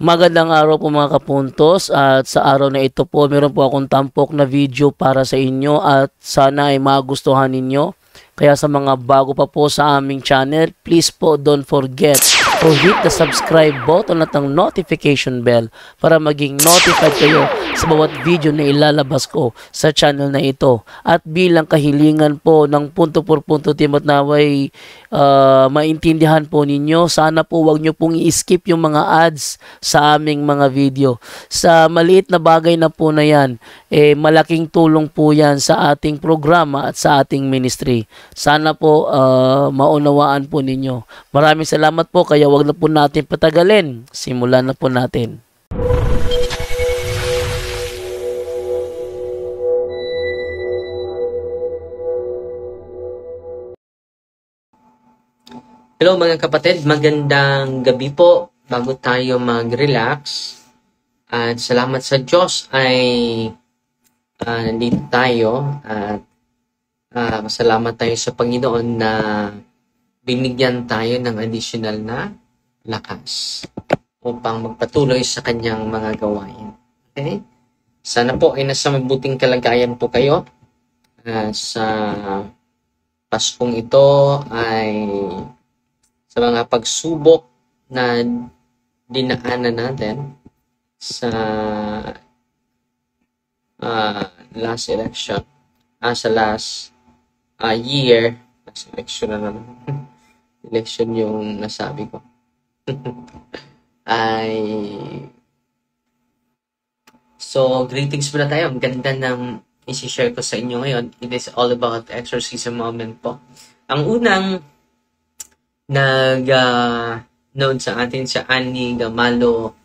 Magandang araw po mga kapuntos, at sa araw na ito po meron po akong tampok na video para sa inyo at sana ay magustuhan ninyo. Kaya sa mga bago pa po sa aming channel, please po don't forget to hit the subscribe button at ang notification bell para maging notified kayo sa bawat video na ilalabas ko sa channel na ito. At bilang kahilingan po ng punto por punto team at naway maintindihan po ninyo, sana po wag nyo pong i-skip yung mga ads sa aming mga video. Sa maliit na bagay na po na yan, malaking tulong po yan sa ating programa at sa ating ministry. Sana po maunawaan po ninyo. Maraming salamat po, kaya wag na po natin patagalin. Simulan na po natin. Hello mga kapatid, magandang gabi po bago tayo mag-relax. At salamat sa Diyos ay nandito tayo at salamat tayo sa Panginoon na binigyan tayo ng additional na lakas upang magpatuloy sa kanyang mga gawain. Okay? Sana po ay nasa mabuting kalagayan po kayo. Sa Paskong ito ay sa mga pagsubok na dinaanan natin sa last election, sa last year, last election na naman, election yung nasabi ko, ay, so greetings muna tayo. Ang ganda ng isi-share ko sa inyo ngayon. It is all about exorcism moment po. Ang unang noon sa atin sa Ani Gamalo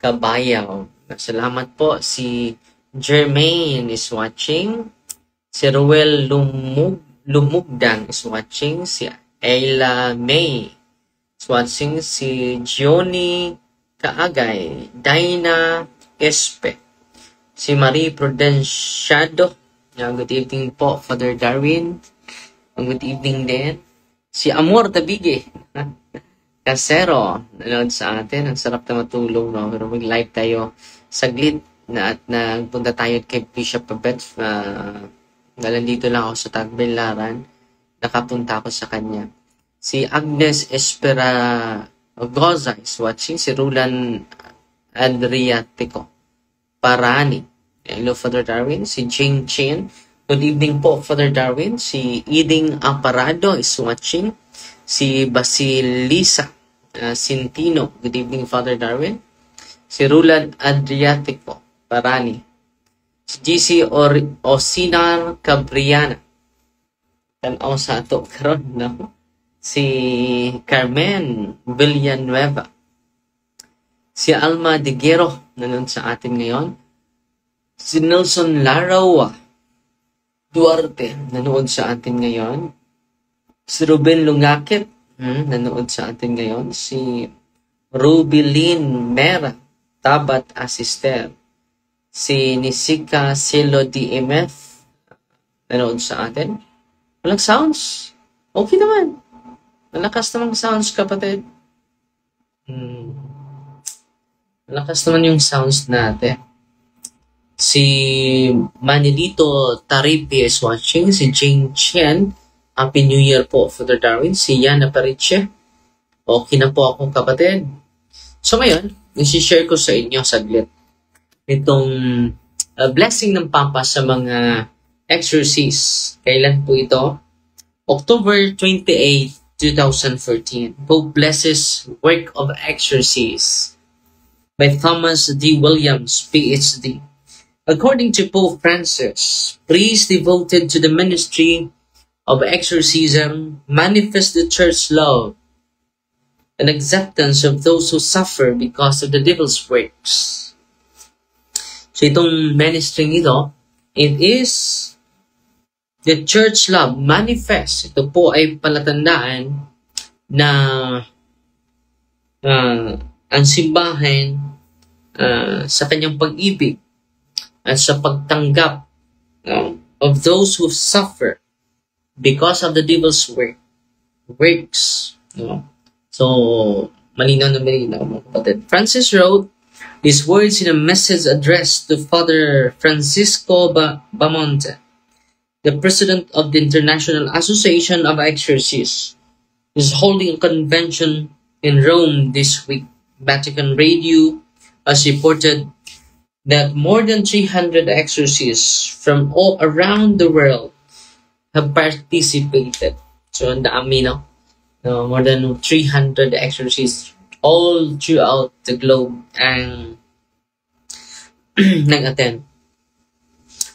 Cabayaw. Salamat po. Si Jermaine is watching. Si Ruel Lumugdan is watching. Si Ayla May is watching. Si Gioni Kaagay. Dina Espe. Si Marie Prudenciado. Good evening po, Father Darwin. Good evening din. Si Amor Tabige Casero, nanood sa atin. Ang sarap na matulog, no? Pero mag-live tayo saglit na at nagpunta tayo kay Bishop Babet. Nalandito lang ako sa Tagbilaran. Nakapunta ako sa kanya. Si Agnes Esperagoza is watching. Si Rulan Adriatico Parani. Hello, Father Darwin. Si Jane Chin. Good evening po, Father Darwin. Si Iding Aparado is watching. Si Basilisa Sintino. Good evening, Father Darwin. Si Rulan Adriatico Parani. Si GC Osinar Cabriana. Tanaw sa ato karon, no? Si Carmen Villanueva. Si Alma Diguero, nanood sa atin ngayon. Si Nelson Larawa Duarte, nanood sa atin ngayon. Si Ruben Lungakit, nanood sa atin ngayon. Si Rubilin Mera, Tabat Asister. Si Nisika Silo DMF, nanood sa atin. Walang sounds? Okay naman. Malakas naman sounds, kapatid. Malakas naman yung sounds natin. Si Manilito Taripi is watching. Si Jane Chen. Happy New Year po, Father Darwin. Si Yana Pariche. Okay na po ako, kapatid. So ngayon, isi-share ko sa inyo saglit itong blessing ng Papa sa mga exorcists. Kailan po ito? October 28, 2014. Pope blesses work of exorcists by Thomas D. Williams, PhD. According to Pope Francis, priests devoted to the ministry of exorcism manifest the church's love and acceptance of those who suffer because of the devil's works. So itong ministry nito, it is the church love manifest. Ito po ay palatandaan na ang simbahan sa kanyang pag-ibig at sa pagtanggap of those who suffer because of the devil's works. So, malinaw na malinaw, mga kapatid. Francis wrote, These words in a message addressed to Father Francisco Bamonte, the president of the International Association of Exorcists, is holding a convention in Rome this week. Vatican Radio has reported that more than 300 exorcists from all around the world have participated. So, ang dami, no? More than 300 exorcists all throughout the globe ang nag-attend.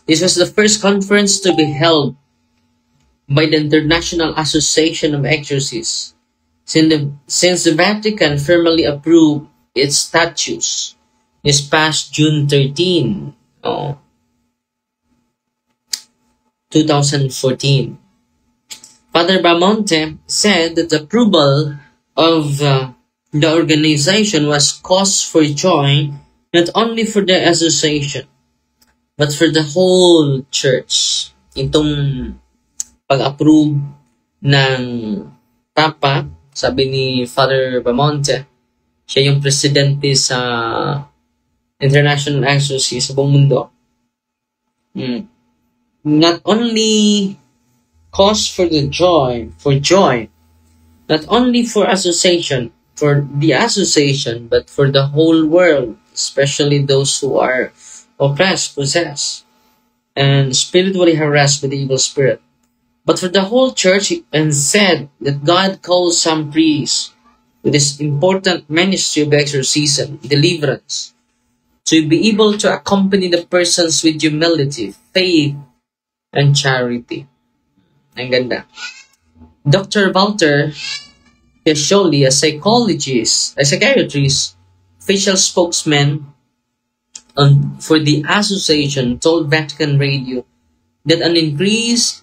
This was the first conference to be held by the International Association of Exorcists since the Vatican firmly approved its statutes this past June 13, 2014. Father Bamonte said that the approval of the organization was cause for joy not only for the association but for the whole church. Itong pag-approve ng Papa, sabi ni Father Bamonte, siya yung presidente sa International Exorcists sa buong mundo. Not only cause for joy, not only for the association, but for the whole world, especially those who are oppressed, possessed, and spiritually harassed by the evil spirit. But for the whole church, and said that God calls some priests with this important ministry of exorcism, deliverance, to be able to accompany the persons with humility, faith, and charity. Ang ganda. Dr. Walter Cascioli, a psychiatrist, official spokesman for the association, told Vatican Radio that an increase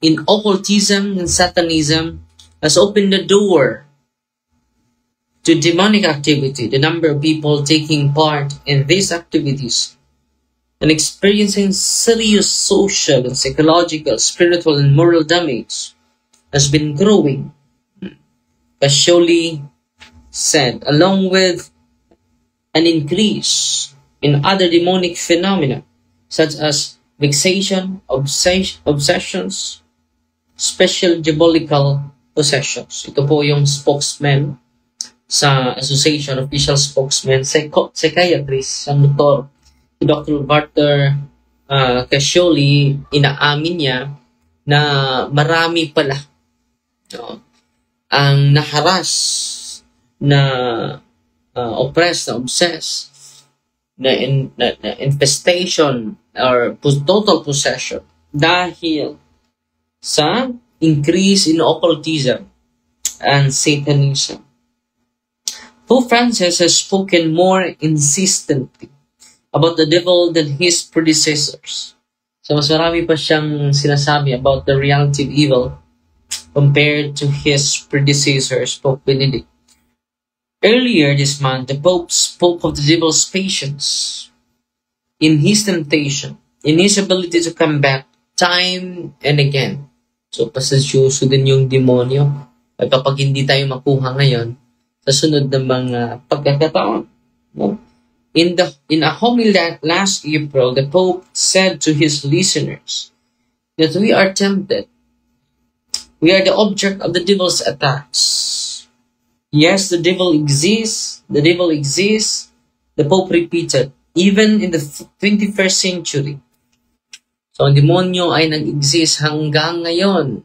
in occultism and satanism has opened the door to demonic activity. The number of people taking part in these activities and experiencing serious social and psychological, spiritual, and moral damage has been growing, Cascioli said, along with an increase in other demonic phenomena such as vexation, obsessions, special diabolical possessions. Ito po yung spokesman sa association, official spokesman, psychiatrist, ang Dr. Walter Cascioli, inaamin niya na marami pala ang naharas, na oppressed, na obsessed, na infestation or total possession dahil sa increase in occultism and satanism. Pope Francis has spoken more insistently about the devil than his predecessors. So mas marami pa siyang sinasabi about the reality of evil compared to his predecessors, Pope Benedict. Earlier this month, the Pope spoke of the devil's patience in his temptation, in his ability to come back time and again. So, pasasyoso din yung demonyo. At kapag hindi tayo makuha ngayon, sa sunod na mga pagkakataon. No? In a homily last April, the Pope said to his listeners that we are tempted. We are the object of the devil's attacks. Yes, the devil exists. The devil exists. The Pope repeated, even in the 21st century. So, ang demonyo ay nag-exist hanggang ngayon.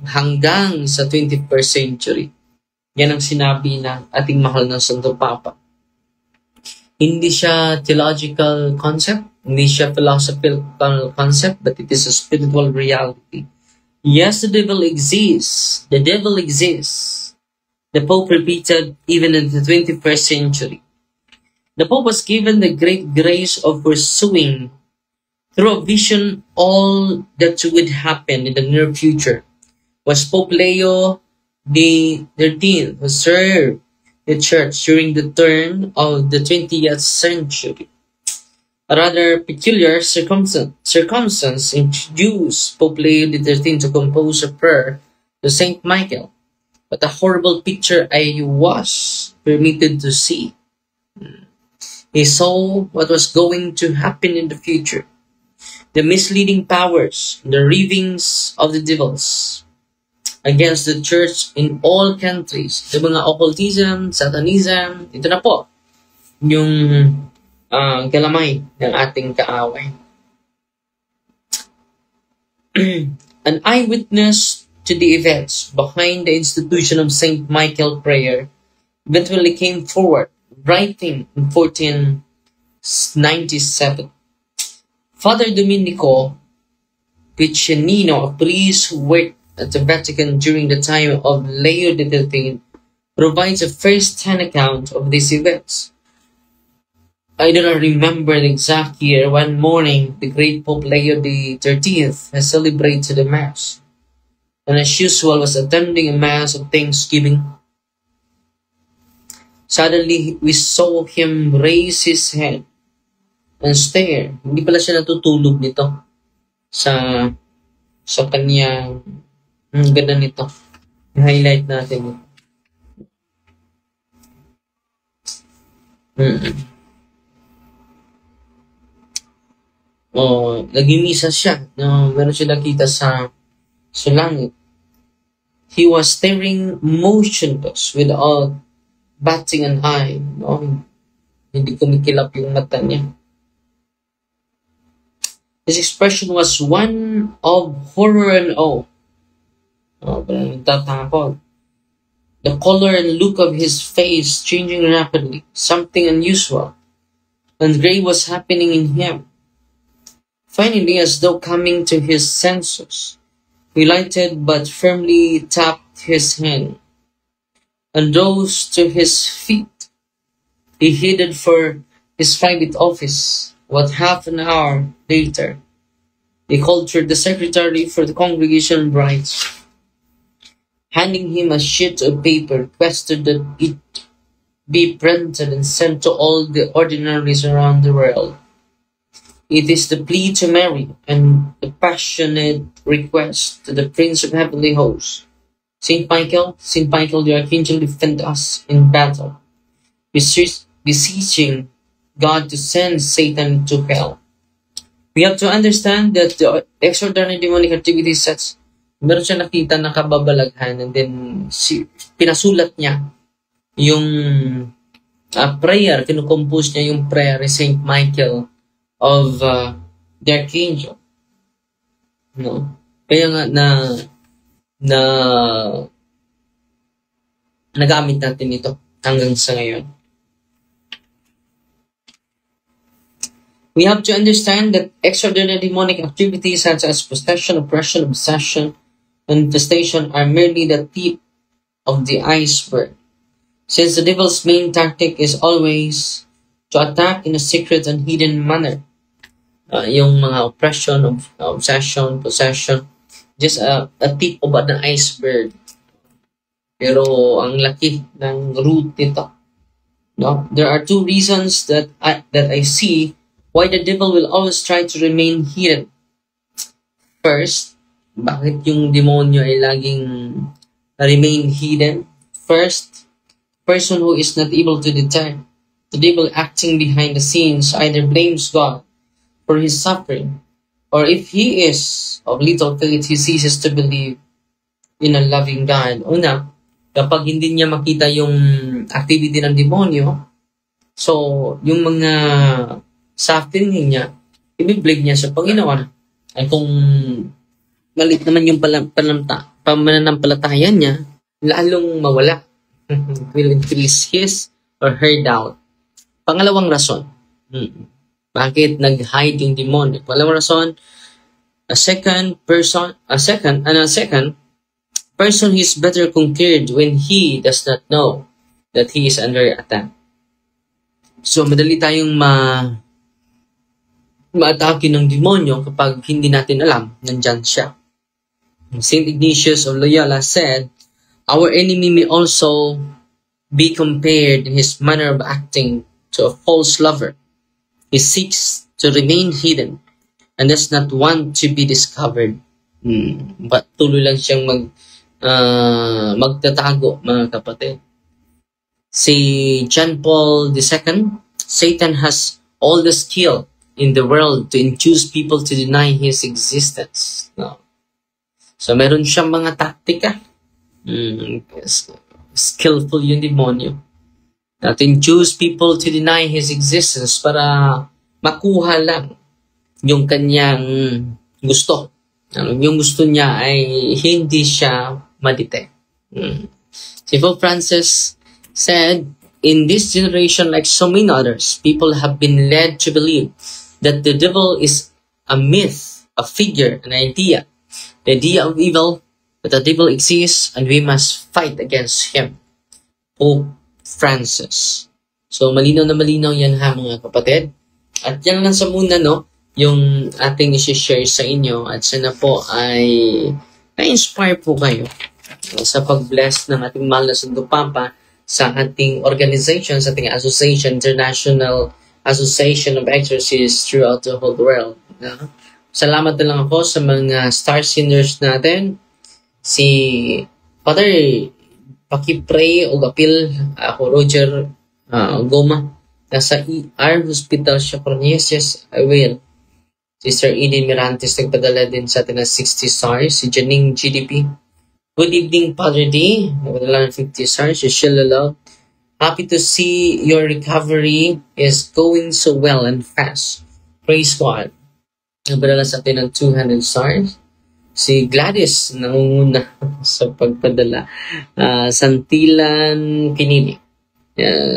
Hanggang sa 21st century. Yan ang sinabi ng ating mahal na Santo Papa. Hindi siya theological concept, hindi siya philosophical concept, but it is a spiritual reality. Yes, the devil exists. The devil exists. The Pope repeated even in the 21st century. The Pope was given the great grace of pursuing through a vision all that would happen in the near future. Was Pope Leo XIII, who served the Church during the turn of the 20th century. A rather peculiar circumstance introduced Pope Leo XIII to compose a prayer to Saint Michael, but a horrible picture I was permitted to see. He saw what was going to happen in the future. The misleading powers, the ravings of the devils against the church in all countries. Yung mga occultism, satanism, ito na po yung galamay ng ating kaaway. An eyewitness to the events behind the institution of St. Michael prayer eventually came forward, writing in 1497. Father Domenico Piccinino, a priest who worked at the Vatican during the time of Leo XIII, provides a first-hand account of these events. I do not remember the exact year. One morning, the great Pope Leo XIII has celebrated the Mass, and as usual was attending a Mass of Thanksgiving. Suddenly, we saw him raise his head and stare. Hindi pala siya natutulog nito sa kanyang ganda nito. I-highlight natin. Nagmimisa siya. Meron siya nakita sa langit. He was staring motionless without batting an eye. Hindi kumikilap yung mata niya. His expression was one of horror and awe. The color and look of his face changing rapidly. Something unusual and grave was happening in him. Finally, as though coming to his senses, he lighted but firmly tapped his hand and rose to his feet. He headed for his private office. About half an hour later, he called for the secretary for the congregation brides, handing him a sheet of paper, requested that it be printed and sent to all the ordinaries around the world. It is the plea to Mary and the passionate request to the Prince of Heavenly Hosts. Saint Michael, the Archangel, defend us in battle, beseeching God to send Satan to hell. We have to understand that the extraordinary demonic activity sets, meron siya nakita na kababalaghan, and then pinasulat niya yung prayer, kinukompose niya yung prayer ni Saint Michael of the Archangel. No? Kaya nga nagamit natin ito hanggang sa ngayon. We have to understand that extraordinary demonic activities such as possession, oppression, obsession, and infestation are merely the tip of the iceberg. Since the devil's main tactic is always to attack in a secret and hidden manner. Yung mga oppression, obsession, possession, just a tip of an iceberg. Pero ang laki ng root nito. No? There are two reasons that I see why the devil will always try to remain hidden. First, bakit yung demonyo ay laging remain hidden? First, person who is not able to detect the devil acting behind the scenes either blames God for his suffering, or if he is of little faith, he ceases to believe in a loving God. Una, kapag hindi niya makita yung activity ng demonyo, so yung mga suffering niya, i-blame niya sa Panginoon. At kung malit naman yung pananampalataya niya, lalong mawala. Will increase his or her doubt. Pangalawang rason. Bakit nag-hide yung demonyo? Pangalawang rason, a second person is better conquered when he does not know that he is under attack. So, madali tayong ma-atake ng demonyo kapag hindi natin alam, nandyan siya. Saint Ignatius of Loyola said, our enemy may also be compared in his manner of acting to a false lover. He seeks to remain hidden and does not want to be discovered. But tuloy lang siyang magtatago, mga kapatid. Si John Paul II Satan has all the skill in the world to induce people to deny his existence. No? So, meron siyang mga taktika. Skillful yung demonyo. To induce people to deny his existence para makuha lang yung kanyang gusto. Yung gusto niya ay hindi siya madetect. Si Pope Francis said, in this generation, like so many others, people have been led to believe that the devil is a myth, a figure, an idea. The idea of evil, that the devil exists and we must fight against him. Pope Francis. So, malinaw na malinaw yan ha mga kapatid. At yan lang sa muna, no, yung ating isi-share sa inyo at sana po ay na-inspire po kayo sa pag-bless ng ating mahal na Santo Papa sa ating organization, sa ating association, International Association of Exorcists throughout the whole world. Salamat na lang ako sa mga star singers natin. Si Father, pakipray o apil ako, Roger Goma. Nasa ER Hospital siya. Yes, I will. Sister Eden Mirantes, nagpadala din sa atin ng 60 stars. Si Janine GDP. Good evening, Padre D. Nagpadala ng 50 stars. Si Sheila Love. Happy to see your recovery is going so well and fast. Praise God. Nagpadala sa atin ng 200 stars. Si Gladys, nangunguna sa pagpadala. Santilan Pinili.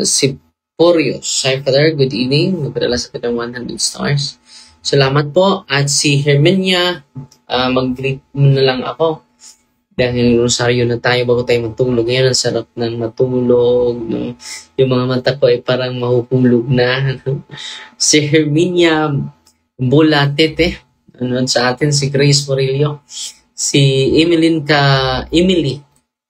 Si Porios. Hi, Father. Good evening. Nagpadala sa atin ng 100 stars. Salamat po. At si Herminia, mag-greet na lang ako. Dahil rosaryo na tayo bago tayo matulog. Ngayon, ang sarap ng matulog. No? Yung mga mata ko ay parang mahuhulog na. Si Herminia Bulatete. Ano sa atin? Si Grace Morillo. Si Emily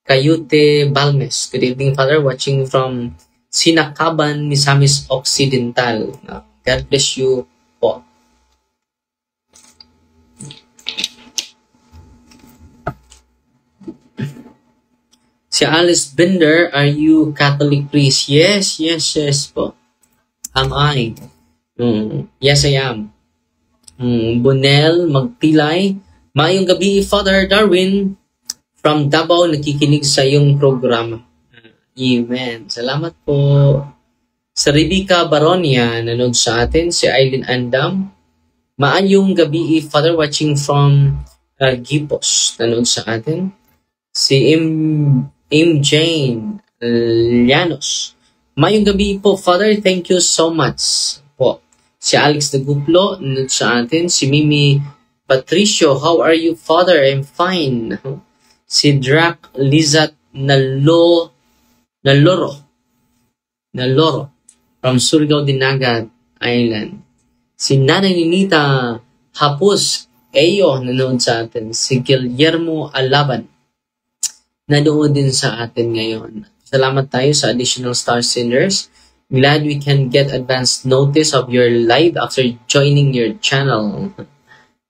Cayute Balmes. Good evening, Father. Watching from Sinakaban, Misamis Occidental. God bless you po. Si Alice Binder, are you Catholic priest? Yes po. Am I? Yes, I am. Bunel Magpilay, mayong gabi, Father Darwin from Davao, nakikinig sa iyong programa. Amen. Salamat po. Sa Rebecca Baronia, nanood sa atin. Si Aileen Andam, maayong gabi, Father, watching from Gipos, nanood sa atin. Si Jane Llanos. Mayong gabi po, Father. Thank you so much po. Si Alex Daguplo, nanood sa atin. Si Mimi Patricio, how are you, Father? I'm fine. Si Drac Lizat Naloro from Surigao Dinagat Island. Si Nanay Ninita Hapus Eyo, nanood sa atin. Si Guillermo Alaban, nanood din sa atin ngayon. Salamat tayo sa additional star senders. Glad we can get advance notice of your live after joining your channel.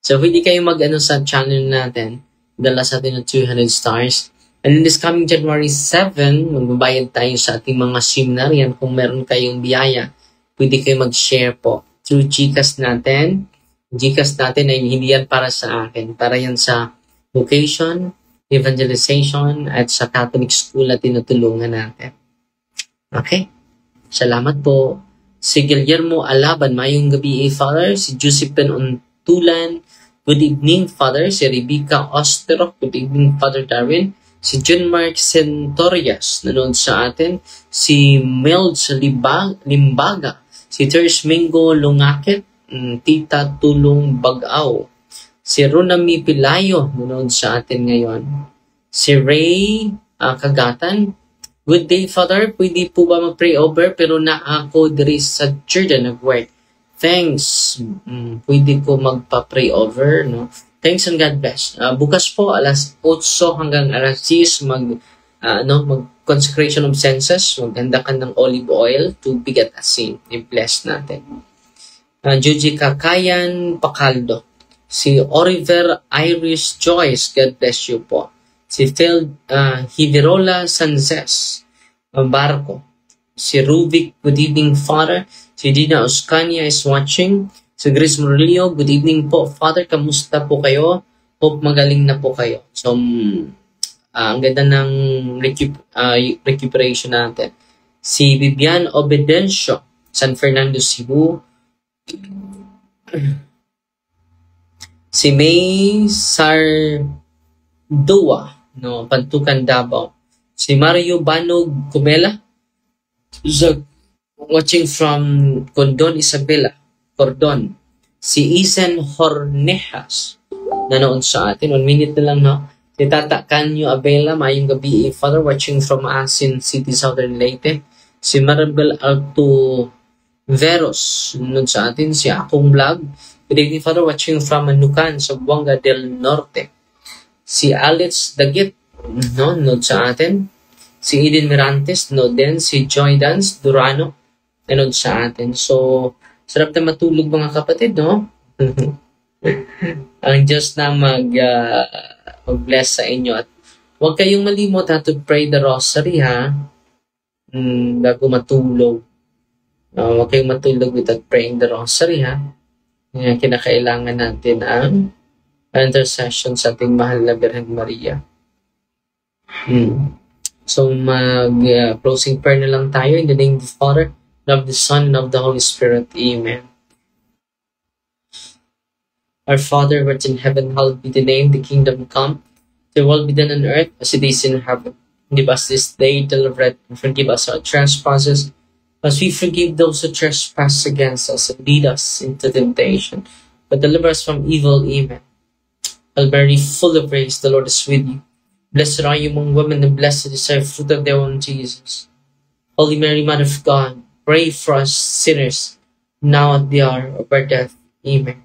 So, hindi kayo mag-ano sa channel natin. Dala sa atin ng 200 stars. And in this coming January 7, magbabayad tayo sa ating mga seminarian. Kung meron kayong biyaya, pwede kayo mag-share po through GCash natin. GCash natin ay hindi yan para sa akin. Para yan sa vocation, evangelization, at sa Catholic school na tinutulungan natin. Okay? Salamat po. Si Guillermo Alaban, mayong gabi, Father. Si Josephine Untulan, good evening, Father. Si Rebecca Osterok, good evening, Father Darwin. Si John Mark Centorias, nanood sa atin. Si Melds Limbaga. Si Tersh Mingo Lungakit, Tita Tulong Bagaw. Si Ronami Pilayo, nanood sa atin ngayon. Si Ray Kagatan, good day, Father. Pwede po ba mag-pray over? Pero na ako diri sa church na nag-work. Thanks. Pwede ko magpa-pray over, no? Thanks and God bless. Bukas po, alas 8 hanggang alas 10, mag-consecration of senses. Maghanda ka ng olive oil, tubig at asin. I-bless natin. Juji Kakayan Pacaldo. Si Oliver Iris Joyce, God bless you po. Si Phil Hivirola Sanzes Barco. Si Rubik, good evening, Father. Si Dina Oscania is watching. Si Grace Murillo, good evening po, Father. Kamusta po kayo? Hope magaling na po kayo. So, ang ganda ng recuperation natin. Si Vivian Obedencio, San Fernando, Cebu. Si May Sardua, no, Pantukan, Davao. Si Mario Banog Kumela, watching from Condon, Isabela, Cordon. Si Isen Hornejas, nanood sa atin. 1 minute na lang, no? Si Tata Canyo Abela, mayong gabi, Father, watching from Asin City, Southern Leyte. Si Maribel Alto Veros, nanood sa atin. Si Akong Vlog, good evening, Father, watching from Manukan, sa Buanga del Norte. Si Alex Dagit, no, nanood sa atin. Si Eden Mirantes, no, din. Si Joy Dance Durano, nanood sa atin. So, sarap na matulog mga kapatid, no? Ang Diyos na mag-bless sa inyo. At huwag kayong malimot to pray the rosary, ha? Bago matulog. Huwag kayong matulog without praying the rosary, ha? Kinakailangan natin ang intercession sa ating mahal na Birhen Maria. So, closing prayer na lang tayo. In the name of the Father, and of the Son, and of the Holy Spirit. Amen. Our Father, who art in heaven, hallowed be the name, the kingdom come, the will be done on earth as it is in heaven. Give us this day daily bread, and forgive us our trespasses, as we forgive those who trespass against us, and lead us into temptation, but deliver us from evil. Amen. Hail Mary, full of grace, the Lord is with you. Blessed are you among women, and blessed is the fruit of their womb, Jesus. Holy Mary, Mother of God, pray for us sinners, now at the hour of our death. Amen.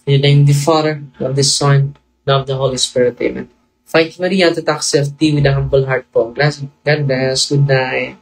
In the name of the Father, of the Son, and of the Holy Spirit. Amen. Fight Maria to tax self-D with a humble heart po. God bless. Good night.